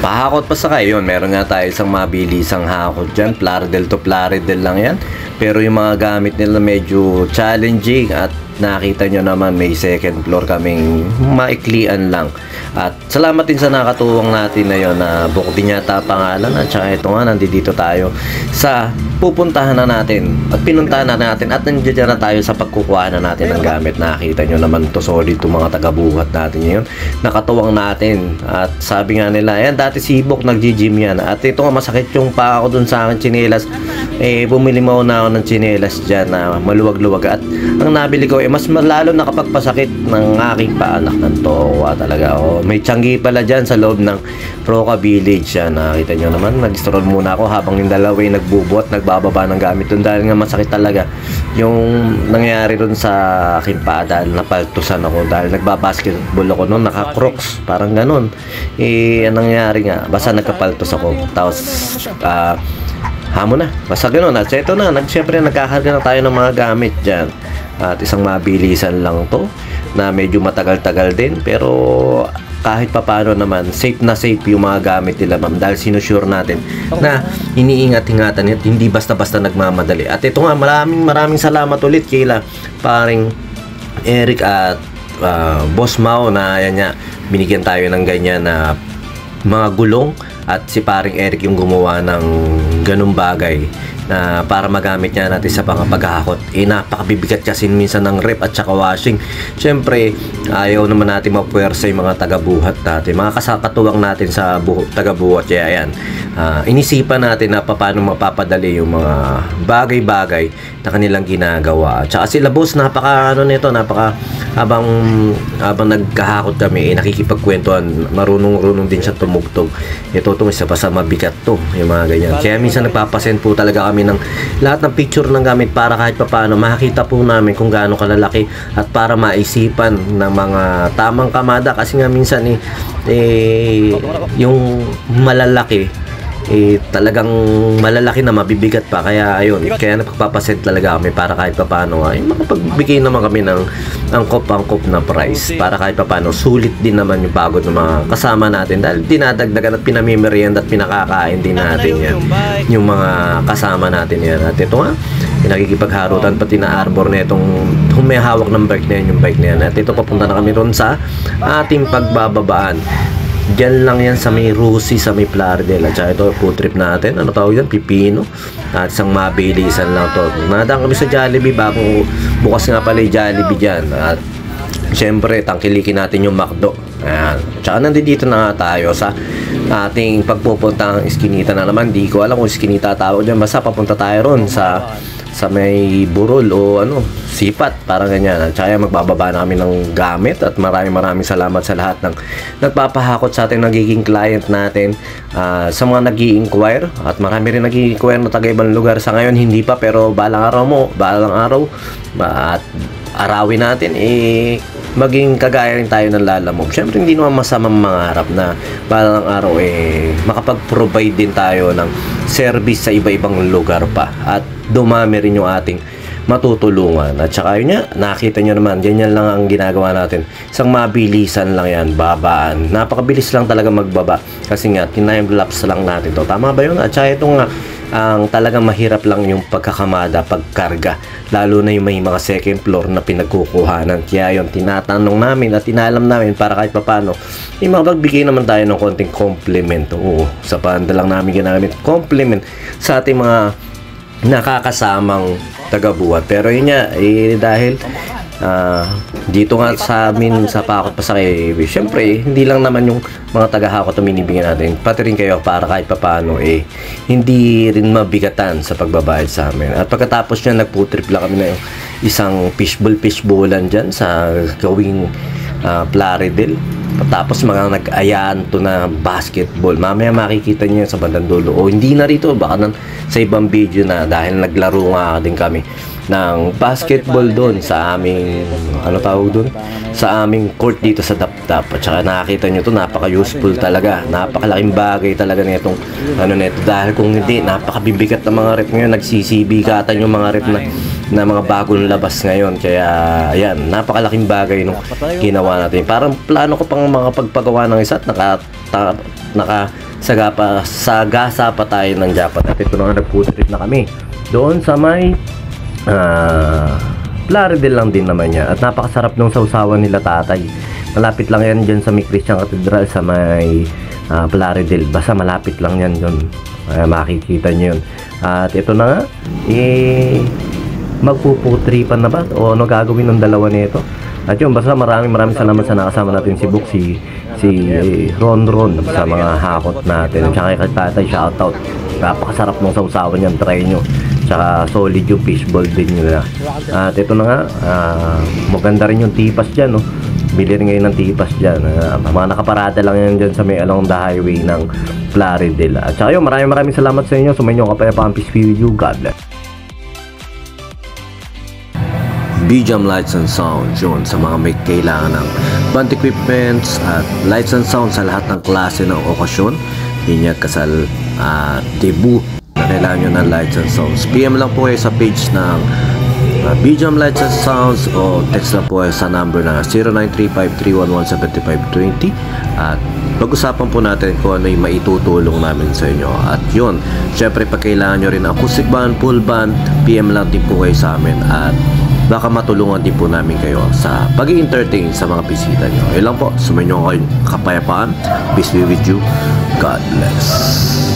Pahakot pa sa kayo yun. Meron nga tayo isang mabilisang hakot dyan. Plaridel to Plaridel lang yan. Pero yung mga gamit nila medyo challenging at nakita nyo naman may second floor kaming maiklian lang. At salamat din sa nakatuwang natin na yun na Bukod din yata pangalan. At saka ito nga, nandito tayo sa pupuntahan na natin at pinuntahan na natin at nandiyan na tayo sa pagkukuha na natin ng gamit. Nakita nyo naman to solid itong mga taga-buhat natin ngayon. Nakatuwang natin at sabi nga nila, ayan dati si Bok nag-gym yan at ito nga masakit yung pa ako dun sa akin tsinelas. Bumili mo na ako ng tsinelas dyan na maluwag-luwag at ang nabili ko mas lalo nakapagpasakit ng aking paanak ng towa talaga. May tiyanggi pala dyan sa loob ng Roca Village yan. Nakita nyo naman, nag-stroll muna ako habang yung dalawa ay nagbubuhat, nagbababa ng gamit dun dahil nga masakit talaga yung nangyari dun sa aking paa dahil napaltusan ako dahil nagbabasketball ako noon, naka-crocs, parang ganun. Ang nangyari nga, basta nagkapaltos ako tapos hamon na, basta ganun. At ito na, siyempre nagkakarga na tayo ng mga gamit dyan at isang mabilisan lang to na medyo matagal-tagal din pero kahit papano naman safe na safe yung mga gamit nila ma'am dahil sinusure natin na iniingat-ingatan at hindi basta-basta nagmamadali. At ito nga, maraming salamat ulit kila paring Eric at Boss Mao na yan nga, binigyan tayo ng ganyan na mga gulong at si paring Eric yung gumawa ng ganung bagay na para magamit niya natin sa mga paghahakot. Napakabibigat kasi minsan ng rep at saka washing. Siyempre, ayaw naman natin mapuwersa yung mga taga-buhat natin, mga kasakatuwang natin sa taga-buhat. Kaya yan, inisipan natin na paano mapapadali yung mga bagay-bagay na kanilang ginagawa. At saka sila boss, napaka habang nagkahakot kami, nakikipagkwentuhan, marunong din siya tumugtog. Ito isa pa sa mabigat to, yung mga ganyan. Kaya minsan nagpapasend po talaga kami ng lahat ng picture ng gamit para kahit papaano makakita po namin kung gaano kalalaki at para maisipan ng mga tamang kamada kasi nga minsan yung malalaki talagang malalaki na mabibigat pa, kaya ayun, kaya nagpapasend talaga kami para kahit papaano makapagbigay naman kami ng angkop na price para kahit papaano sulit din naman yung pagod ng mga kasama natin dahil dinadagdagan at pinamimerienda at pinakakain din natin yan yung mga kasama natin yan. At ito nga, nakikipagharutan pati na arbor na itong humihawak ng bike na yan, yung bike na yan. At ito, papunta na kami ron sa ating pagbababaan. Diyan lang yan sa may Rusi, sa may Plaridel. At saka ito, food trip natin. Ano tawag yan? Pipino. At isang mabilisan lang to. Nadaan kami sa Jollibee. Bagong bukas nga pala yung Jollibee dyan. At syempre, tangkilikin natin yung McDo. Ayan. Tsaka nandito na tayo sa ating pagpupuntang Iskinita na naman. Di ko alam kung Iskinita tawag dyan. Basta papunta tayo ron sa may burol o sipat, parang ganyan. At saka magbababa na kami ng gamit at maraming salamat sa lahat ng nagpapahakot sa ating nagiging client natin, sa mga nag-i-inquire at marami rin nag-i-inquire na taga-ibang lugar. Sa ngayon hindi pa, pero balang araw at arawin natin maging kagaya rin tayo ng lalamog. Siyempre hindi naman masamang mangarap na balang araw makapag-provide din tayo ng service sa iba-ibang lugar pa at dumami rin yung ating matutulungan. At saka yun nga, nakita nyo naman, ganyan lang ang ginagawa natin. Isang mabilisan lang yan, babaan. Napakabilis lang talaga magbaba kasi nga, time-lapse lang natin to. Tama ba yun? At saka ito nga, ang talagang mahirap lang yung pagkakamada, pagkarga, lalo na yung may mga second floor na pinagkukuhanan. Kaya yun, tinatanong namin at tinalam namin para kahit papano makapagbigay naman tayo ng konting compliment. Oo, sa panda lang namin ginamit compliment sa ating mga nakakasamang taga-buhat. Pero yun nga, dahil dito nga sa amin sa Pakot Pasakay, syempre hindi lang naman yung mga taga-hakot na binibigyan natin, pati rin kayo para kahit papaano hindi rin mabigatan sa pagbabayad sa amin. At pagkatapos niya, nagputrip lang kami na yung isang fishball-fishballan dyan sa gawing Plaridel. Tapos mga nag-ayaan to na basketball. Mamaya makikita niyo sa bandang dulo. O hindi na rito, baka sa ibang video na, dahil naglaro nga din kami ng basketball doon sa aming sa aming court dito sa Dapdap. At saka nakakita nyo to, napaka-useful talaga. Napakalaking bagay talaga nitong nito. Dahil kung hindi, napakabibigat ng mga rep ngayon. Nagsisibigatan yung mga rep na mga bagong labas ngayon. Kaya ayan, napakalaking bagay nung ginawa natin. Parang plano ko pang makapagpagawa ng isa at sagasa pa tayo ng Japan. At ito na nga, nag-food trip na kami doon sa may Plaridel lang din naman niya. At napakasarap nung sausawan nila tatay. Malapit lang yan dyan sa may Christian Cathedral sa may Plaridel. Basta malapit lang yan dyan. Makikita nyo yun. At ito na nga, magpuputripan na ba? O ano gagawin ng dalawa nito? At yun, basta maraming salamat sa nakasama natin si Book, si Ron sa mga hakot natin. Tsaka kay tatay, shoutout. Napakasarap ng sausawan yan, try nyo. Tsaka solid yung fishball din nila. At ito na nga, maganda rin yung tipas dyan, no? Bili rin ngayon ng tipas dyan. Mga nakaparada lang yan dyan sa may along the highway ng Plaridel. At saka yun, maraming salamat sa inyo. Sumayin nyo kapayapaan, peace be with you. God bless. BJAM Lights and Sounds, yun, sa mga may kailangan ng band equipments at lights and sounds sa lahat ng klase ng okasyon, binyag, kasal, debut, na kailangan nyo ng lights and sounds. PM lang po kayo sa page ng BJAM Lights and Sounds o text lang po kayo sa number na 0935-311-7520 at pag-usapan po natin kung ano yung maitutulong namin sa inyo. At yun, syempre pag kailangan nyo rin acoustic band, full band, PM lang din po kayo sa amin at baka matulungan din po namin kayo sa pag-i-entertain sa mga bisita nyo. Ayun lang po, sumayin nyo kayo kapayapaan. Peace be with you. God bless.